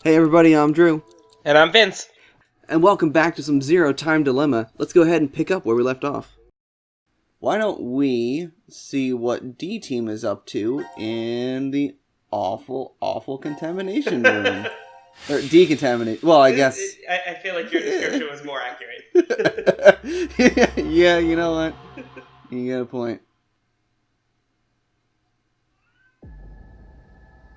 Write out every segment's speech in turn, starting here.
Hey everybody, I'm Drew. And I'm Vince. And welcome back to some Zero Time Dilemma. Let's go ahead and pick up where we left off. Why don't we see what D-Team is up to in the awful contamination room? Or decontaminate. Well, I guess. I feel like your description was more accurate. Yeah, you know what? You got a point.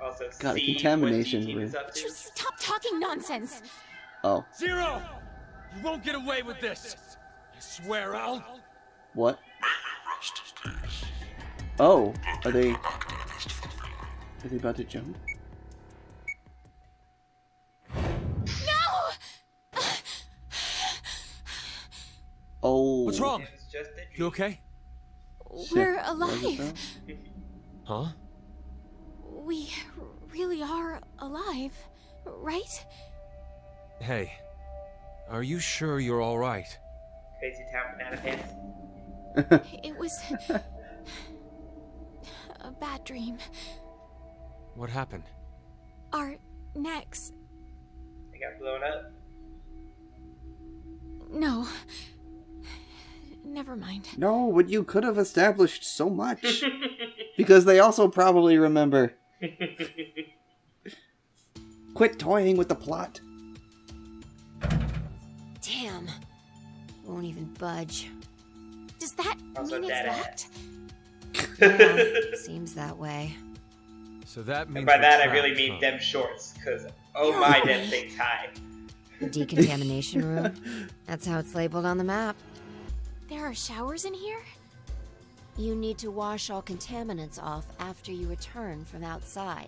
Also, God, see contamination what D-Team room. is up to. Just stop talking nonsense. Oh. Zero! You won't get away with this! I swear I'll... What? Oh, are they about to jump? No! Oh. What's wrong? It's just a You okay? We're Shit, was it alive. Huh? We really are alive, right? Hey, are you sure you're alright? Crazy Town Banana Pants. It was a bad dream. What happened? Our necks. They got blown up. No. Never mind. No, but you could have established so much. Because they also probably remember. Quit toying with the plot. Damn. Won't even budge. Does that Also mean it's dead locked? Yeah, seems that way. So that means And by we're that, I trapped, really mean huh? them shorts, because oh my, that thing's high. Decontamination room? That's how it's labeled on the map. There are showers in here? You need to wash all contaminants off after you return from outside.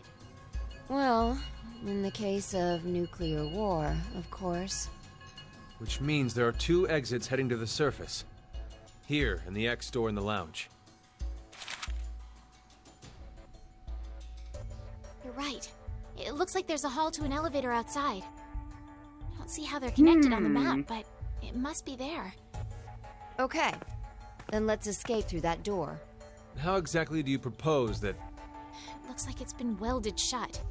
Well, in the case of nuclear war, of course. Which means there are 2 exits heading to the surface. Here, and the X door in the lounge. You're right. It looks like there's a hall to an elevator outside. I don't see how they're connected on the map, but it must be there. Okay, then let's escape through that door. How exactly do you propose that... Looks like it's been welded shut.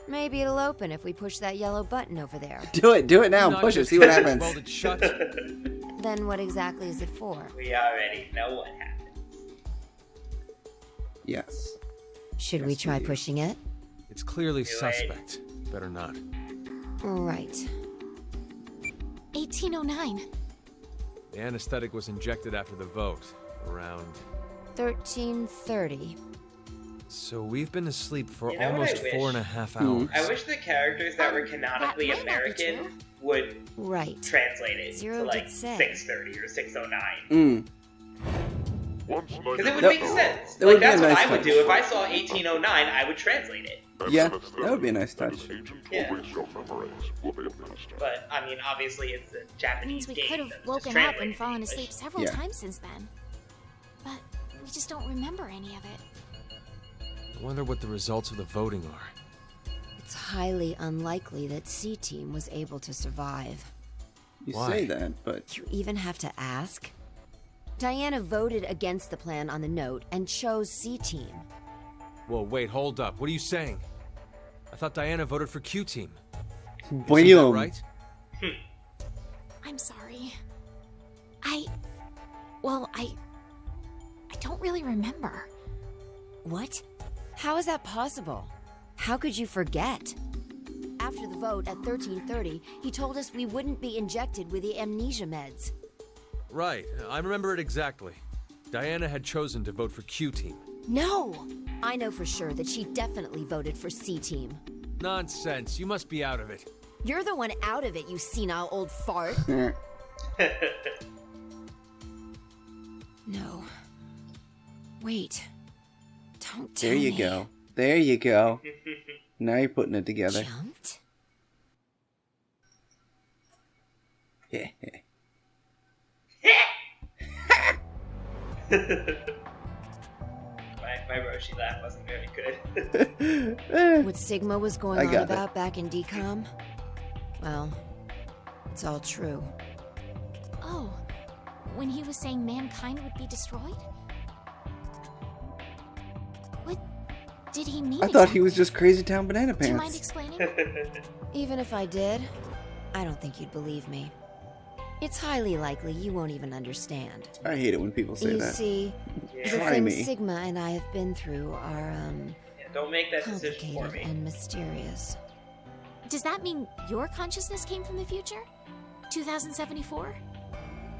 Maybe it'll open if we push that yellow button over there. Do it now. Not Push it, just see what happens. welded shut? Then what exactly is it for? We already know what happened. Yes. Should we Yes, try we do. pushing it? It's clearly Do it. suspect. Better not. Right. 1809. The anesthetic was injected after the vote. Around... 1330. So we've been asleep for You know what almost I wish? 4.5 Hmm. hours. I wish the characters that were That canonically might not be American true. would Right. translate it Zero to did like say. 6:30 or 6:09. Mm. Because it would make sense. It Like, would be a that's what nice I would touch. do. If I saw 1809, I would translate it. Yeah, that would be a nice touch. Yeah. But, I mean, obviously it's a It Japanese means we game. could have that's woken up translated and to fallen English. asleep several Yeah. times since then. But we just don't remember any of it. I wonder what the results of the voting are. It's highly unlikely that C-Team was able to survive. You Why? say that, but You even have to ask? Diana voted against the plan on the note and chose C-Team. Whoa, wait, hold up. What are you saying? I thought Diana voted for Q-Team. Isn't that boom. right? I'm sorry. I don't really remember. What? How is that possible? How could you forget? After the vote at 1330, he told us we wouldn't be injected with the amnesia meds. Right, I remember it exactly. Diana had chosen to vote for Q-Team. No! I know for sure that she definitely voted for C-Team. Nonsense, you must be out of it. You're the one out of it, you senile old fart. No. Wait. Don't tell There you me. go. There you go. Now you're putting it together. Jumped? Yeah. My Roshi laugh wasn't very good. What Sigma was going I on got about back in DCOM? Well, it's all true. Oh, when he was saying mankind would be destroyed? did he mean? I thought he exactly? was just Crazy Town Banana Do you mind Pants. explaining? Even if I did, I don't think you'd believe me. It's highly likely you won't even understand. I hate it when people say You that. see, Yeah. the Try things me. Sigma and I have been through are, Yeah, don't make that decision for complicated me. and mysterious. Does that mean your consciousness came from the future? 2074?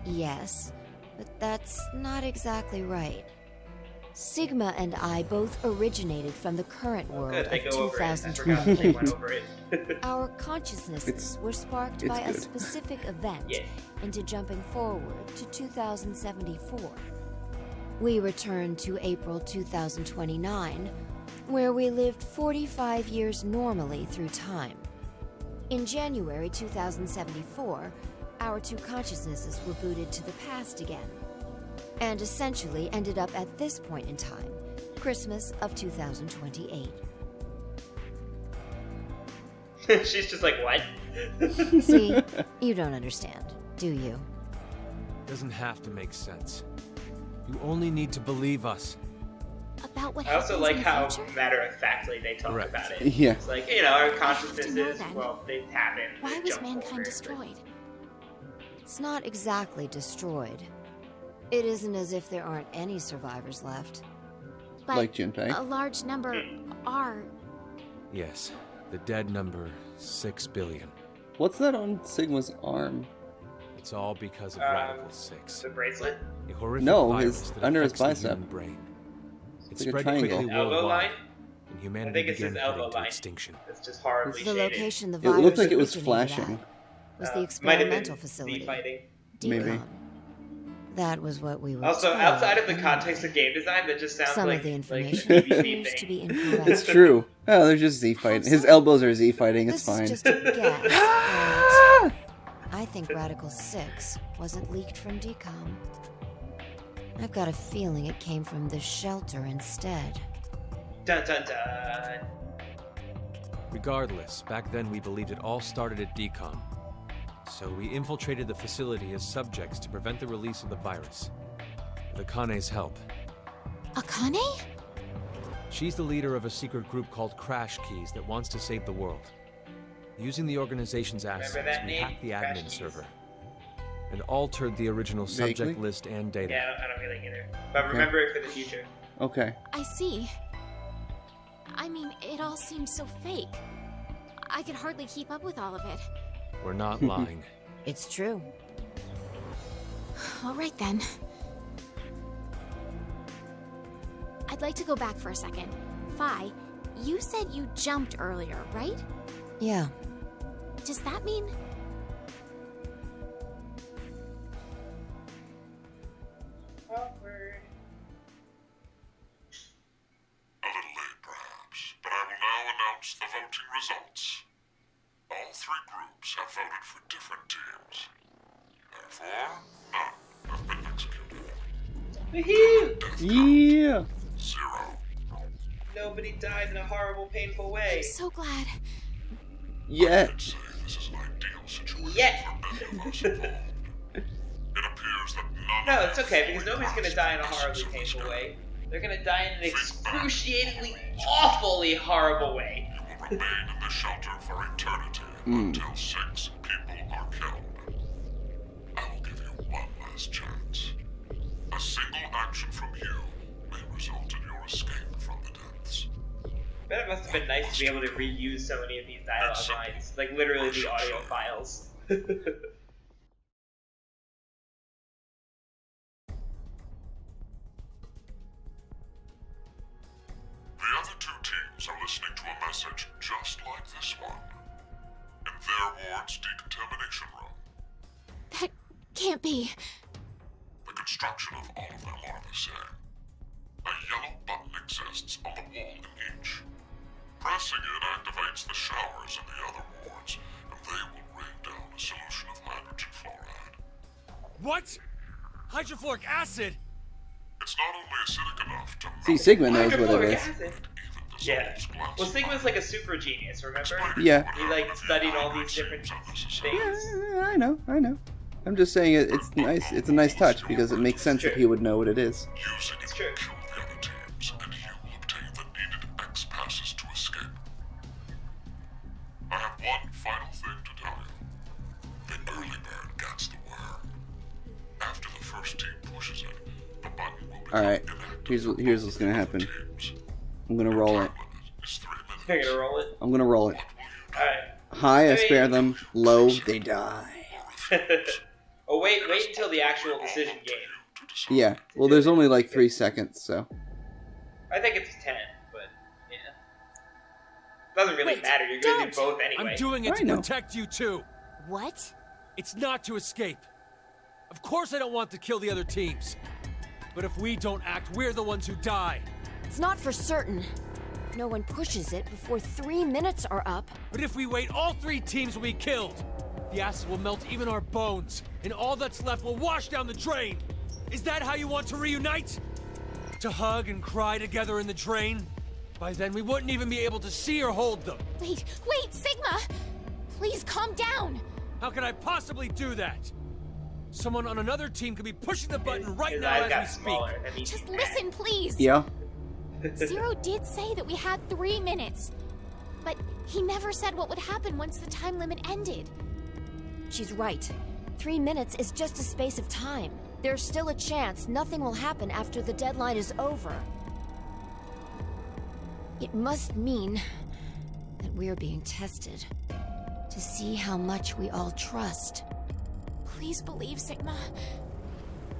Yes, but that's not exactly right. Sigma and I both originated from the current world Good, I of go over it. I forgot they 2020. went over it. Our consciousnesses were sparked it's by a good. specific event Yeah. into jumping forward to 2074. We returned to April 2029, where we lived 45 years normally through time. In January 2074, our two consciousnesses were booted to the past again, and essentially ended up at this point in time, Christmas of 2028. She's just like, what? See, you don't understand, do you? Doesn't have to make sense. You only need to believe us. About what I also happens like in the how future? matter-of-factly they talk Correct. about it. Yeah. It's like, you know, our have to know consciousnesses, then. well, they happen. Why they was jump mankind forward. destroyed? It's not exactly destroyed. It isn't as if there aren't any survivors left. But Like Junpei. a large number are. Yes, the dead number 6 billion. What's that on Sigma's arm? It's all because of Radical 6. The bracelet? A horrific No, virus his- that under his affects the bicep. human brain. It It's like a spread triangle. quickly Elbow worldwide, line? and I humanity think it's began his elbow heading to line. extinction. It's just horribly The shaded. location the It virus looked like it was originated flashing. at was the Might have experimental been facility. Z-fighting. Maybe. Decom. That was what we were Also, told, outside of the anyway. context of game design, that just sounds Some like of the like a information PvP appears to thing. be incorrect. It's true. Oh, they're just Z fighting. His elbows are Z fighting. It's This fine. is just a guess, but I think Radical 6 wasn't leaked from Decom. I've got a feeling it came from the shelter instead. Dun dun dun. Regardless, back then we believed it all started at DCOM. So we infiltrated the facility as subjects to prevent the release of the virus. With Akane's help. Akane? She's the leader of a secret group called Crash Keys that wants to save the world. Using the organization's assets, that we name? hacked the Crash admin Keys? server and altered the original subject Vaguely? list and data. Yeah, I don't really get it. But remember it for the future. Okay. I see. I mean, it all seems so fake. I could hardly keep up with all of it. We're not lying. It's true. All right then. I'd like to go back for a second. Fi, you said you jumped earlier, right? Yeah. Does that mean... Awkward. A little late, perhaps, but I will now announce the voting results. All three groups have voted for different teams. Therefore, none have been executed. Woohoo! Yeah. 0. Nobody died in a horrible, painful way. I'm so glad. Yeah. I'd say this is an ideal situation Yeah. for any of us involved. It appears that none No, of it's the okay, because four nobody's gonna die in a horribly participants painful of this way. They're gonna die in an excruciatingly, awfully horrible way. You will remain in the shelter for eternity until 6 people are killed. I will give you one last chance. A single action from you may result in your escape from the depths. Bet it must have been nice to be able to reuse so many of these dialogue lines. Like, literally the audio files. The other two teams are listening to a message just like this one. In their ward's decontamination room. That can't be. The construction of all of them are the same. A yellow button exists on the wall in each. Pressing it activates the showers in the other wards, and they will rain down a solution of hydrogen fluoride. What? Hydrofluoric acid? It's not only acidic enough to See, melt, Sigma knows what it Hydrofluoric is. acid. it even Yeah. dissolves glass. Well, Sigma's like a super genius, remember? Yeah. He, like, studied all these different things. Yeah, I know. I'm just saying it's nice. It's a nice touch because it makes sense that he would know what it is. Using it It's true. will kill the other teams, and you will obtain the needed expertise Alright, here's what's gonna happen. I'm gonna roll it. You're gonna roll it? I'm gonna roll it. Alright. High, I spare them. Low, they die. Oh, wait until the actual decision game. Yeah, well, there's only like 3 seconds, so. I think it's 10, but yeah. Doesn't really Wait, matter. You're gonna do don't! both anyway. I'm doing it I to know. protect you too. What? It's not to escape. Of course I don't want to kill the other teams. But if we don't act, we're the ones who die. It's not for certain. No one pushes it before 3 minutes are up. But if we wait, all 3 teams will be killed. The acid will melt even our bones, and all that's left will wash down the drain. Is that how you want to reunite? To hug and cry together in the drain? By then, we wouldn't even be able to see or hold them. Wait, Sigma! Please calm down! How can I possibly do that? Someone on another team could be pushing the button right His now eyes as got we speak. smaller. That means Just he's mad. listen, please! Yeah? Zero did say that we had 3 minutes. But he never said what would happen once the time limit ended. She's right. 3 minutes is just a space of time. There's still a chance nothing will happen after the deadline is over. It must mean that we're being tested to see how much we all trust. Please believe, Sigma.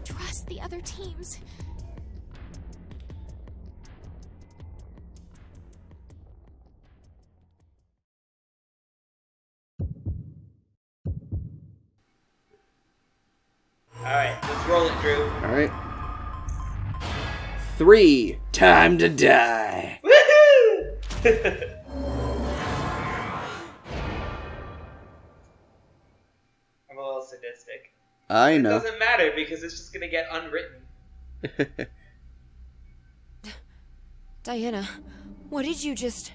Trust the other teams. Alright, let's roll it, Drew. Alright. 3. Time to die. Woohoo! I'm a little sadistic. I It know. doesn't matter because it's just gonna get unwritten. Diana, what did you just...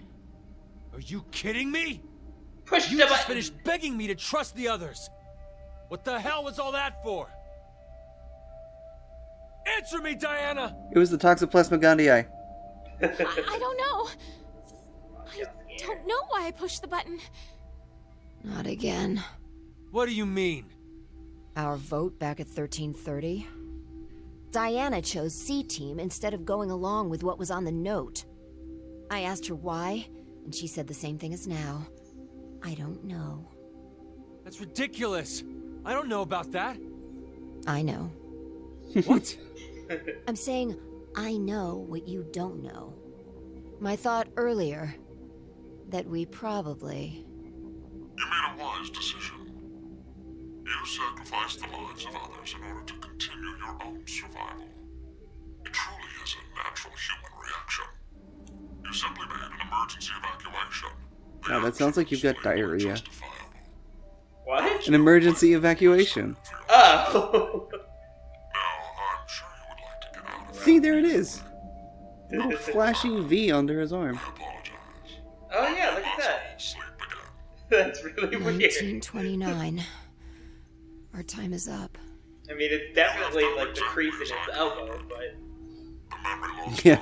Are you kidding me? Push You the just button! finished begging me to trust the others. What the hell was all that for? Answer me, Diana! It was the Toxoplasma gondii. I don't know. I don't know why I pushed the button. Not again. What do you mean? Our vote back at 1330? Diana chose C-Team instead of going along with what was on the note. I asked her why, and she said the same thing as now. I don't know. That's ridiculous. I don't know about that. I know. What? I'm saying I know what you don't know. My thought earlier, that we probably... You made a wise decision. You sacrificed the lives of others in order to continue your own survival. It truly is a natural human reaction. You simply made an emergency evacuation. Wow, that sounds like you've got diarrhea. Justifiable. What? An emergency evacuation. Oh! Now, I'm sure you would like to get out of See, there it is. A little flashing V under his arm. I apologize. Oh yeah, look at that. I'll sleep again. That's really weird. 1929. Our time is up. I mean, it's definitely like the crease in its elbow, but The memory loss Yeah,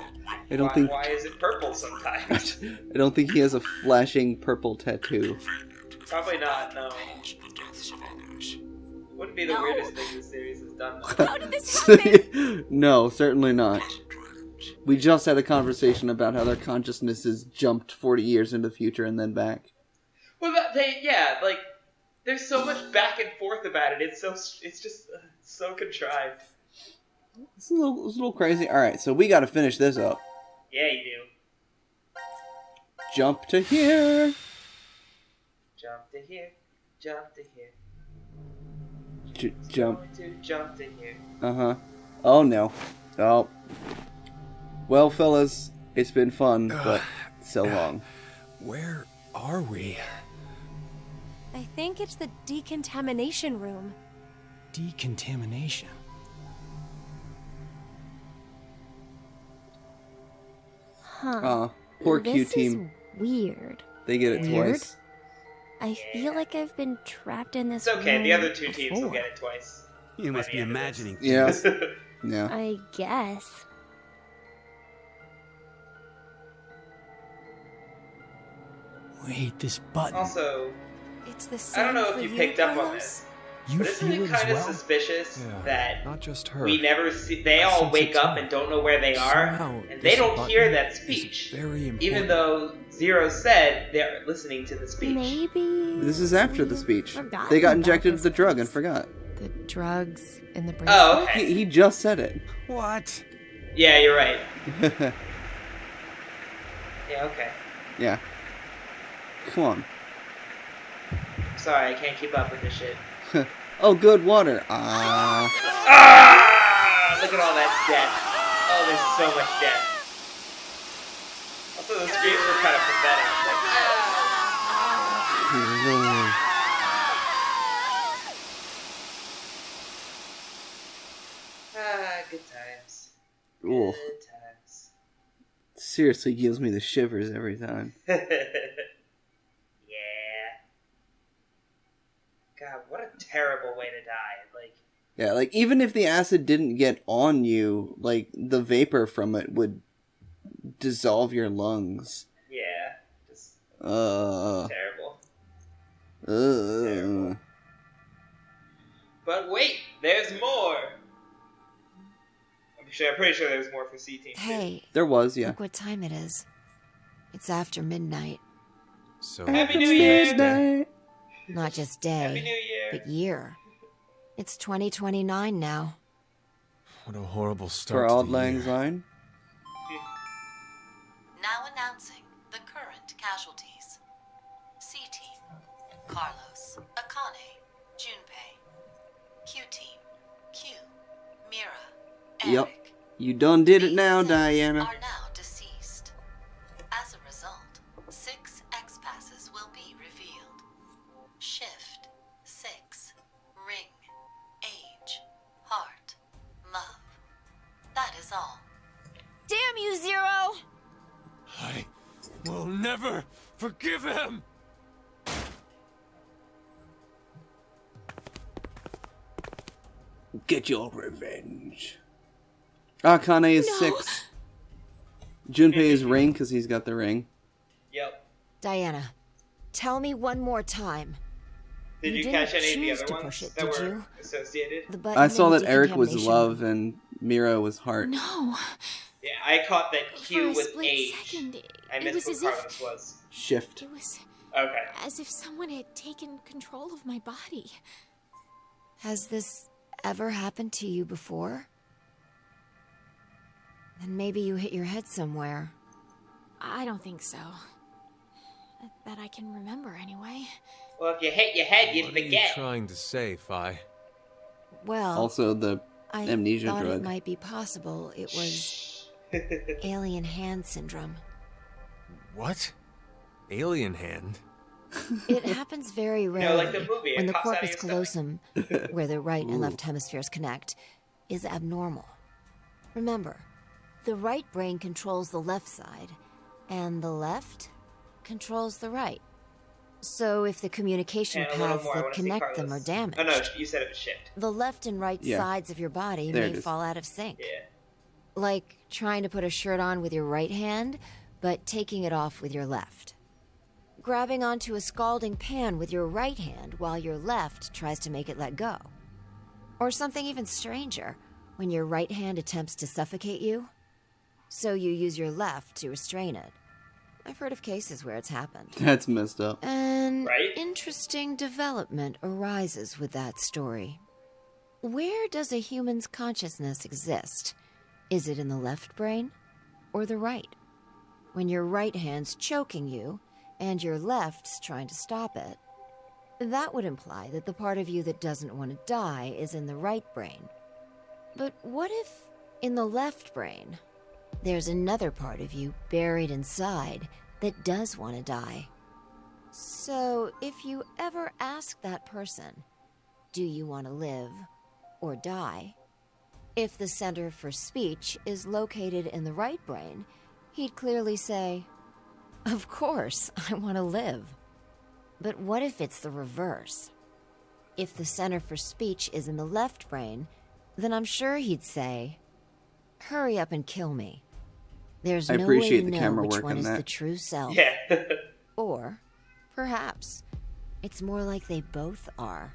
I don't think why is it purple sometimes? I don't think he has a flashing purple tattoo. convenient if Probably not, no. caused the deaths of others. Wouldn't be the No. weirdest thing the series has done, though. How did this happen? No, certainly not. Pleasant dreams. We just had a conversation about how their consciousnesses jumped 40 years into the future and then back. Well, but like, there's so much back and forth about it. It's just so contrived. It's a little crazy. Alright, so we gotta finish this up. Yeah, you do. Jump to here. Jump to here, jump to here. Jump. Going to jump to here. Uh-huh. Oh, no. Oh. Well, fellas, it's been fun, but so long. Where are we? I think it's the decontamination room. Decontamination. Huh. Poor Q This team. is weird. They get it Weird? twice. I feel like I've been trapped in this It's okay. room The other two teams will before. get it twice. You must By be the end of this. imagining Yeah. things. Yeah. I guess. Wait, this button. Also, It's the I same don't know for if you you, picked up on Carlos? this. You But isn't feel it it as kind of well? suspicious Yeah, that not just her. we never see? They I all sense wake it up too. and don't know where they are, Somehow, and they this don't hear button that is speech, very important. even though Zero said they're listening to the speech. Maybe. This is after the we've speech. forgotten They got about injected with this the drug and place. forgot. The drugs in the bracelet. Oh, okay. He just said it. What? Yeah, you're right. Yeah, okay. Yeah. Come on. Sorry, I can't keep up with this shit. Oh, good water. Ah. Ah! Look at all that death. Oh, there's so much death. Also, the screams were kind of pathetic. Like, good times. Ooh. Good times. Seriously gives me the shivers every time. Yeah. God, what a terrible way to die. Like, Yeah, like, even if the acid didn't get on you, like, the vapor from it would dissolve your lungs. yeah, just Terrible. terrible. But wait, there's more. I'm pretty sure there's more for C Team. Hey, There was, yeah. look what time it is. It's after midnight. So Happy New Year! Not just Happy day, New Year! but year. It's 2029 now. what a horrible start For to Auld the Lang year. Syne. Now announcing the current casualties. C-Team, Carlos, Akane, Junpei. Q-Team, Q, Mira, Yep. Eric. You done did it These now, six Diana. are now deceased. As a result, 6 X-Passes will be revealed. Shift, 6, Ring, Age, Heart, Love. That is all. Damn you, Zero! I will never forgive him! Get your revenge. Akane is 6. Junpei is ring because he's got the ring. Yep. Diana, tell me one more time. Did you didn't catch any of the choose other to ones push it, that did were you? associated? The button I saw in that the Eric was decontamination love room. and Mira was heart. No. Yeah, I caught that For Q a was split age. second, I it missed was what as if Carlos was. Shift. it was Okay. as if someone had taken control of my body. Has this ever happened to you before? Then maybe you hit your head somewhere. I don't think so. That I can remember anyway. Well, if you hit your head, you'd What are you forget. trying to say, Fi? Well, Also, the I amnesia thought drug. it might be possible it was alien hand syndrome. What? Alien hand? It happens very You rarely know, like the movie, when it the pops out of corpus your callosum, where the right and Ooh. left hemispheres connect, is abnormal. Remember, the right brain controls the left side, and the left controls the right. So if the communication And a little paths more, I that wanna see connect them are Carlos. damaged, Oh no, you said it was shift. the left and right Yeah. sides of your body There may it is. fall out of sync. Yeah. Like trying to put a shirt on with your right hand, but taking it off with your left. Grabbing onto a scalding pan with your right hand while your left tries to make it let go. Or something even stranger, when your right hand attempts to suffocate you, so you use your left to restrain it. I've heard of cases where it's happened. That's messed up. An Right? interesting development arises with that story. Where does a human's consciousness exist? Is it in the left brain or the right? When your right hand's choking you and your left's trying to stop it, that would imply that the part of you that doesn't want to die is in the right brain. But what if, in the left brain, there's another part of you buried inside that does want to die? So, if you ever ask that person, do you want to live or die? If the center for speech is located in the right brain, he'd clearly say, of course, I want to live. But what if it's the reverse? If the center for speech is in the left brain, then I'm sure he'd say, hurry up and kill me. There's I no way appreciate to the know camera which work one on is that. the true self. Yeah. Or, perhaps, it's more like they both are.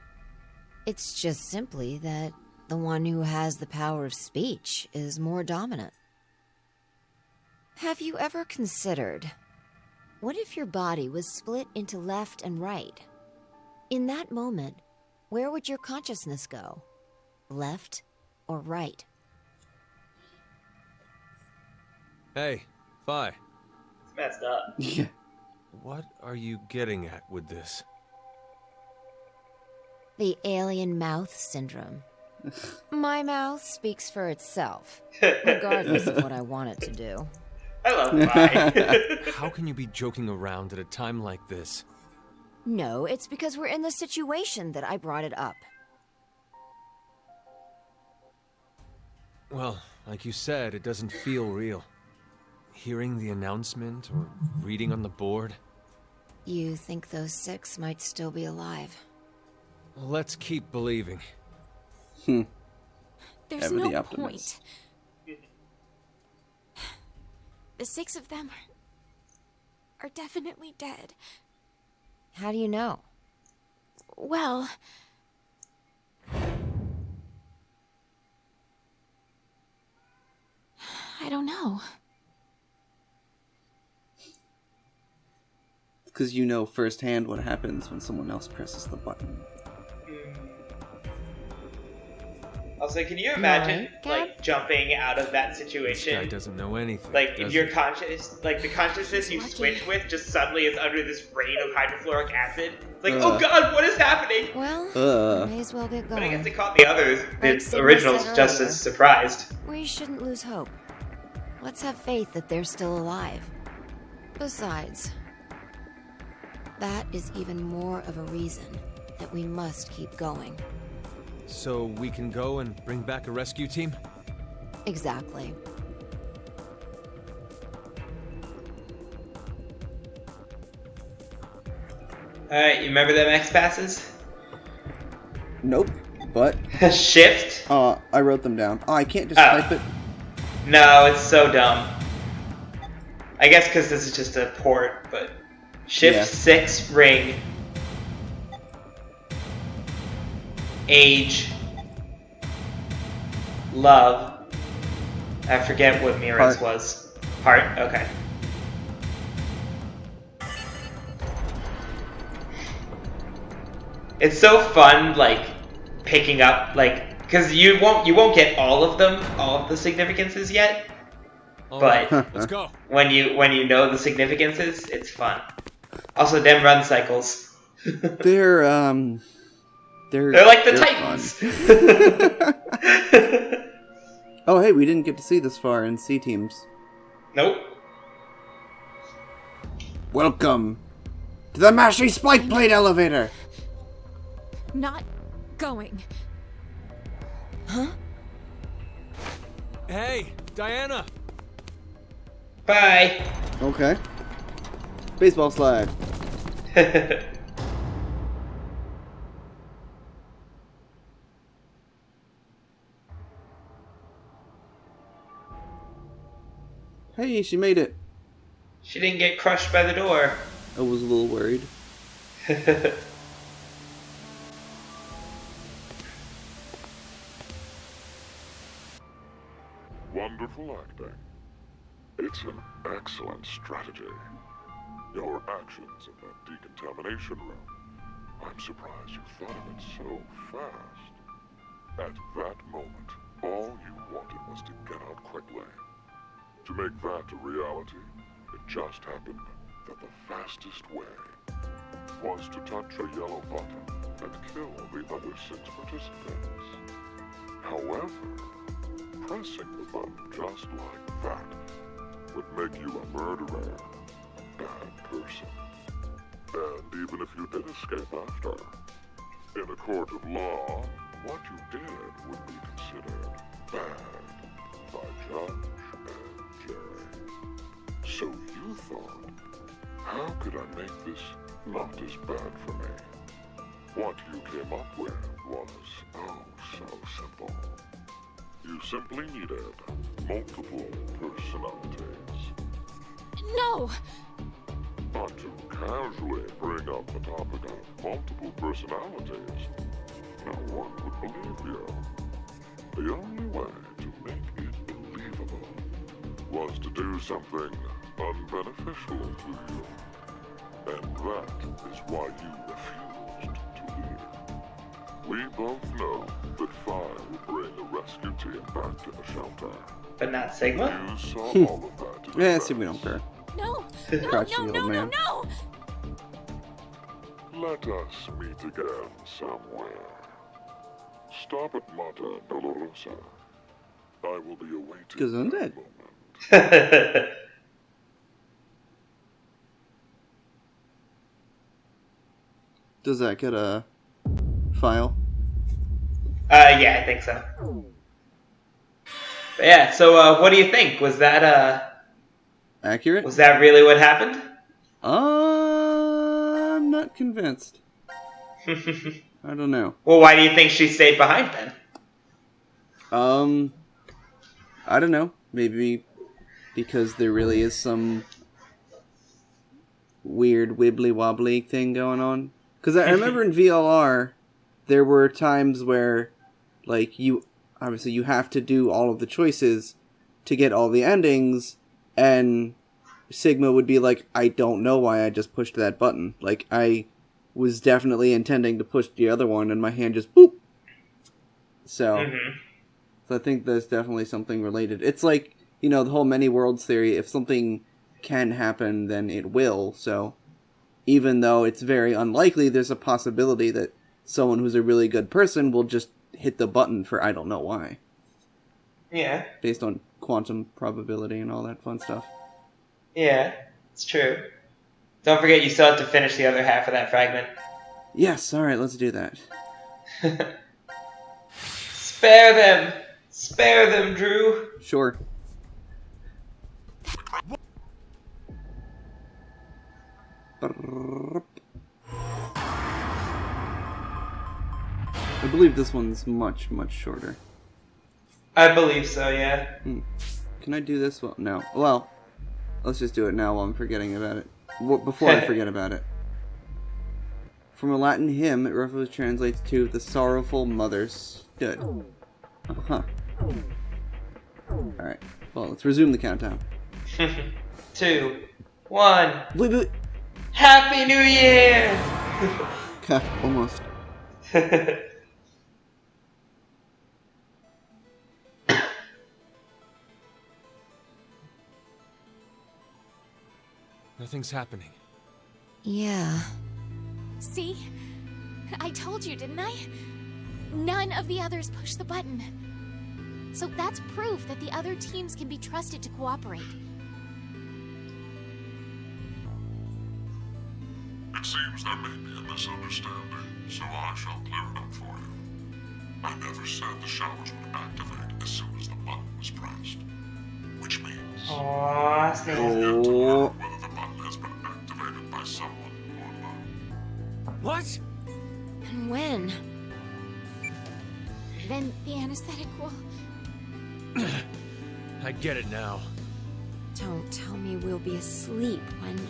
It's just simply that the one who has the power of speech is more dominant. Have you ever considered, what if your body was split into left and right? In that moment, where would your consciousness go? Left or right? Hey, Fi, It's messed up. Yeah. what are you getting at with this? The alien mouth syndrome. My mouth speaks for itself, regardless of what I want it to do. I love Fi. How can you be joking around at a time like this? No, it's because we're in the situation that I brought it up. Well, like you said, it doesn't feel real. Hearing the announcement or reading on the board. You think those 6 might still be alive? Let's keep believing. There's Ever the no optimist. point. The 6 of them are definitely dead. How do you know? Well, I don't know. Because you know firsthand what happens when someone else presses the button. Also, can you imagine, Right, like, jumping out of that This guy situation? doesn't know anything. Like, if does your he? conscious, like, the consciousness you Lucky. switch with just suddenly is under this rain of hydrofluoric acid. It's like, oh god, what is happening? Well, may as well get But I guess going. it caught the others, Like the Sigma originals, said just earlier. as surprised. We shouldn't lose hope. Let's have faith that they're still alive. Besides, that is even more of a reason that we must keep going. So we can go and bring back a rescue team? Exactly. Alright, you remember them X passes? Nope. But Shift? I wrote them down. Oh, I can't just Oh. type it. No, it's so dumb. I guess because this is just a port, but Shift Yeah. 6 ring. Age. Love. I forget what Mira's Heart. was. Heart? Okay. It's so fun, like, picking up, like, because you won't get all of them, all of the significances yet. All But- right, let's go. When you know the significances, it's fun. Also, them run cycles. They're They're like the fun. Titans. Oh, hey, we didn't get to see this far in C teams. Nope. Welcome to the Mashy Spike Plate Elevator. Not going. Huh? Hey, Diana! Bye. Okay. Baseball slide. Hey, she made it. She didn't get crushed by the door. I was a little worried. Wonderful acting. It's an excellent strategy. Your actions in that decontamination room. I'm surprised you thought of it so fast. At that moment, all you wanted was to get out quickly. To make that a reality, it just happened that the fastest way was to touch a yellow button and kill the other 6 participants. However, pressing the button just like that would make you a murderer, a bad person. And even if you did escape after, in a court of law, what you did would be considered bad by judge and jury. So you thought, how could I make this not as bad for me? What you came up with was, oh, so simple. You simply needed multiple personalities. No! But to casually bring up the topic of multiple personalities, no one would believe you. The only way to make it believable was to do something unbeneficial to you. And that is why you refused to leave. We both know that Fire would bring a rescue team back to the shelter. But not Sigma? You saw all of that in Yeah, your see, we don't eyes. care. No! Crotchety old man. No! Let us meet again somewhere. Stop at Mata Dolorosa. I will be awaiting Gesundheit. that moment. Does that get a file? Yeah, I think so. But yeah, so what do you think? Was that Accurate? was that really what happened? I'm not convinced. I don't know. Well, why do you think she stayed behind then? I don't know. Maybe because there really is some weird wibbly wobbly thing going on. Because I remember in VLR, there were times where, like, you have to do all of the choices to get all the endings, and Sigma would be like, I don't know why I just pushed that button. Like, I was definitely intending to push the other one, and my hand just boop. So I think there's definitely something related. It's like, you know, the whole many worlds theory. If something can happen, then it will. So even though it's very unlikely, there's a possibility that someone who's a really good person will just hit the button for I don't know why. Yeah. Based on quantum probability and all that fun stuff. Yeah, it's true. Don't forget you still have to finish the other half of that fragment. Yes, alright, let's do that. Spare them! Spare them, Drew! Sure. I believe this one's much, much shorter. I believe so, yeah. Can I do this one? No. Well, let's just do it now while I'm forgetting about it. Before I forget about it. From a Latin hymn, it roughly translates to "the sorrowful mother stood." Uh-huh. Alright. Well, let's resume the countdown. 2, 1. Bleep, bleep. Happy New Year! Ha, almost. Nothing's happening. Yeah. See? I told you, didn't I? None of the others pushed the button. So that's proof that the other teams can be trusted to cooperate. It seems there may be a misunderstanding, so I shall clear it up for you. I never said the showers would activate as soon as the button was pressed. Which means Aww, we have yet to Oh. learn whether the button has been activated by someone or not. What? And when? Then the anesthetic will... I get it now. Don't tell me we'll be asleep when...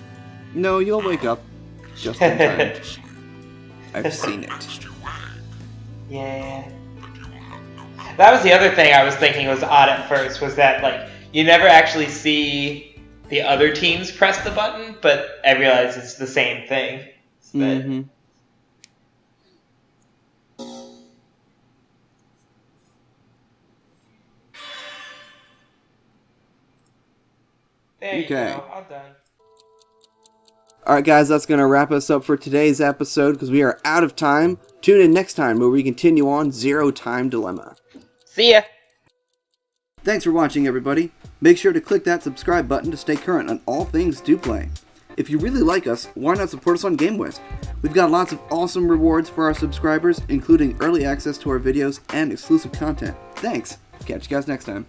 No, you'll wake up just in time. To sleep. I've seen it. Next you wake, Yeah. but you will have no memory. That was the other thing I was thinking was odd at first, was that, like, you never actually see the other teams press the button, but I realize it's the same thing. It's that- Mm-hmm. There you Okay. go, all done. Alright guys, that's going to wrap us up for today's episode because we are out of time. Tune in next time where we continue on Zero Time Dilemma. See ya! Thanks for watching everybody. Make sure to click that subscribe button to stay current on all things Duplay. If you really like us, why not support us on GameWisp? We've got lots of awesome rewards for our subscribers, including early access to our videos and exclusive content. Thanks! Catch you guys next time.